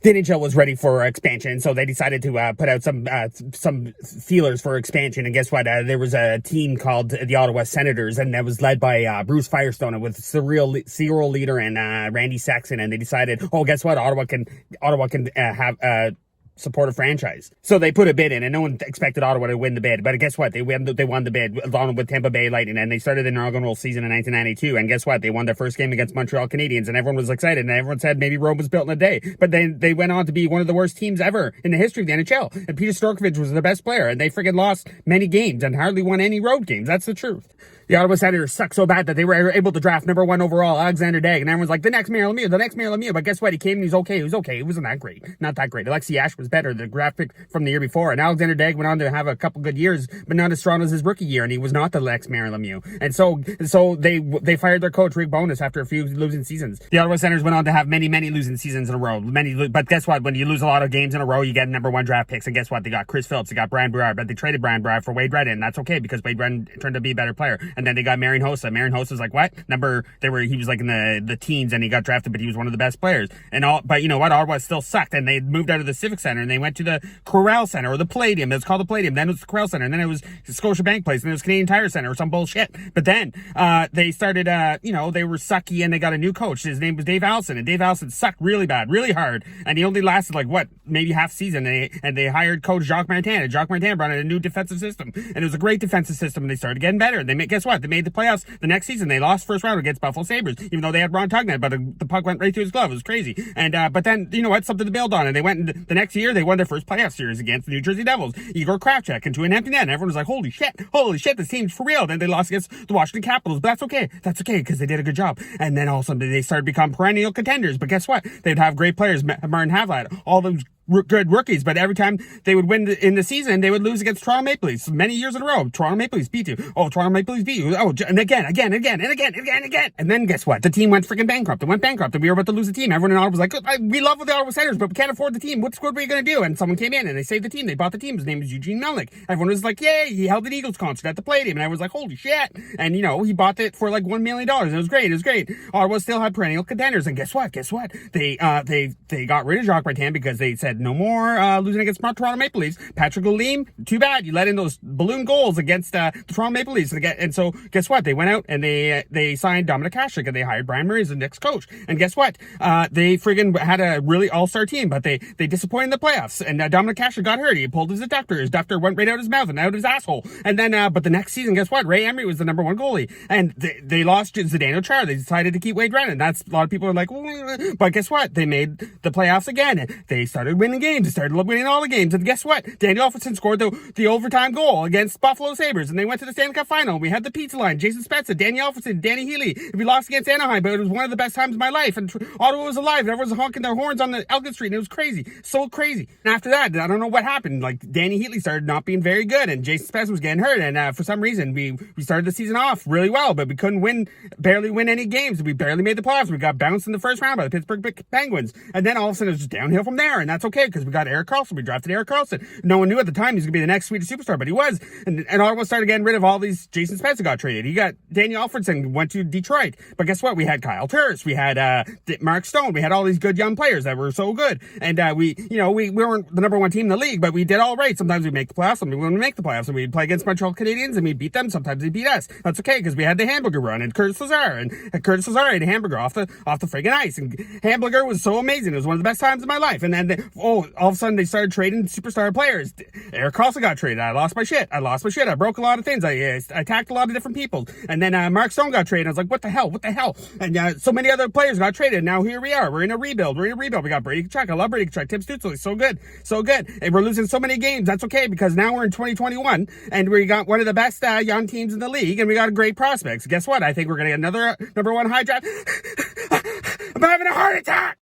the NHL was ready for expansion, so they decided to put out some feelers for expansion. And guess what? There was a team called the Ottawa Senators, and that was led by Bruce Firestone with serial leader and Randy Saxon. And they decided, oh, guess what? Ottawa can have support a franchise. So they put a bid in, and no one expected Ottawa to win the bid. But guess what? They won the bid along with Tampa Bay Lightning, and they started the inaugural season in 1992. And guess what? They won their first game against Montreal Canadiens, and everyone was excited, and everyone said maybe Rome was built in a day. But then they went on to be one of the worst teams ever in the history of the NHL. And Peter Stojkovic was the best player, and they freaking lost many games and hardly won any road games. That's the truth. The Ottawa Senators suck so bad that they were able to draft number 1 overall Alexander Daigle, and everyone's like, the next Mario Lemieux. But guess what? He came and he was okay. He wasn't that great. Not that great. Alexi Ash was better, the draft pick from the year before. And Alexander Daigle went on to have a couple good years, but not as strong as his rookie year, and he was not the next Mario Lemieux. And so they fired their coach, Rick Bowness, after a few losing seasons. The Ottawa Senators went on to have many losing seasons in a row. But guess what? When you lose a lot of games in a row, you get number 1 draft picks. And guess what? They got Chris Phillips, they got Brian Burrard, but they traded Brian Burrard for Wade Redden. That's okay, because Wade Redden turned to be a better player. And then they got Marian Hossa. Marian Hossa was like, what? He was like in the teens, and he got drafted, but he was one of the best players. But you know what? Ottawa still sucked, and they moved out of the Civic Center, and they went to the Corral Center, or the Palladium. It was called the Palladium. Then it was the Corral Center, and then it was Scotiabank Place, and then it was Canadian Tire Center, or some bullshit. But then, they started, they were sucky, and they got a new coach. His name was Dave Allison, and Dave Allison sucked really bad, really hard, and he only lasted maybe half season, and they hired coach Jacques Martin, and Jacques Martin brought in a new defensive system, and it was a great defensive system, and they started getting better. Guess what? They made the playoffs the next season. They lost first round against Buffalo Sabres, even though they had Ron Tugnet, but the puck went right through his glove. It was crazy. And but then, you know what? Something to build on. And they went the next year, they won their first playoff series against the New Jersey Devils. Igor Kravchuk into an empty net. And everyone was like, holy shit, this team's for real. Then they lost against the Washington Capitals. But that's okay, because they did a good job. And then all of a sudden, they started to become perennial contenders. But guess what? They'd have great players, Martin Havlat, all those good rookies, but every time they would win in the season, they would lose against Toronto Maple Leafs many years in a row. Toronto Maple Leafs beat you. Oh, Toronto Maple Leafs beat you. Oh, and again. And then guess what? The team went freaking bankrupt. It went bankrupt, and we were about to lose the team. Everyone in Ottawa was like, we love the Ottawa Senators, but we can't afford the team. What are we going to do? And someone came in, and they saved the team. They bought the team. His name was Eugene Melnick. Everyone was like, yay, he held an Eagles concert at the Palladium. And I was like, holy shit. And, he bought it for like $1 million. It was great. Ottawa still had perennial contenders. And guess what? They got rid of Jacques Martin because they said no more losing against Toronto Maple Leafs. Patrick Lalime, too bad. You let in those balloon goals against the Toronto Maple Leafs. And so, guess what? They went out and they signed Dominic Hasek, and they hired Brian Murray as the next coach. And guess what? They friggin' had a really all-star team, but they disappointed in the playoffs. And Dominic Hasek got hurt. He pulled his adductor. His adductor went right out his mouth and out his asshole. And then, but the next season, guess what? Ray Emery was the number 1 goalie. And they lost Zdeno Chara. They decided to keep Wade Redden. That's, a lot of people are like, but guess what? They made the playoffs again. They started winning games. They started winning all the games. And guess what? Daniel Alfredsson scored the overtime goal against Buffalo Sabres, and they went to the Stanley Cup final. We had the pizza line. Jason Spezza, Daniel Alfredsson, Danny Healy. We lost against Anaheim, but it was one of the best times of my life. And Ottawa was alive. And everyone was honking their horns on the Elgin Street, and it was crazy. So crazy. And after that, I don't know what happened. Like, Danny Healy started not being very good, and Jason Spezza was getting hurt. And for some reason, we started the season off really well, but we couldn't barely win any games. We barely made the playoffs. We got bounced in the first round by the Pittsburgh Penguins. And then all of a sudden, it was just downhill from there. And that's okay, because we got Erik Karlsson. We drafted Erik Karlsson. No one knew at the time he was going to be the next Swedish superstar, but he was. And Ottawa started getting rid of all these. Jason Spezza got traded. He got Daniel Alfredsson, went to Detroit. But guess what? We had Kyle Turris. We had Mark Stone. We had all these good young players that were so good. And we weren't the number 1 team in the league, but we did all right. Sometimes we'd make the playoffs. Sometimes we wouldn't make the playoffs. And we'd play against Montreal Canadiens, and we'd beat them. Sometimes they beat us. That's okay, because we had the Hamburger run, and Curtis Lazar. And Curtis Lazar ate a hamburger off the friggin' ice. And Hamburger was so amazing. It was one of the best times of my life. And then, all of a sudden, they started trading superstar players. Erik Karlsson got traded. I lost my shit. I broke a lot of things. I attacked a lot of different people. And then Mark Stone got traded. I was like, what the hell? And so many other players got traded. Now here we are. We're in a rebuild. We got Brady Tkachuk. I love Brady Tkachuk. Tim Stützle is so good. And we're losing so many games. That's okay, because now we're in 2021, and we got one of the best young teams in the league, and we got great prospects. Guess what? I think we're going to get another number 1 high draft. I'm having a heart attack!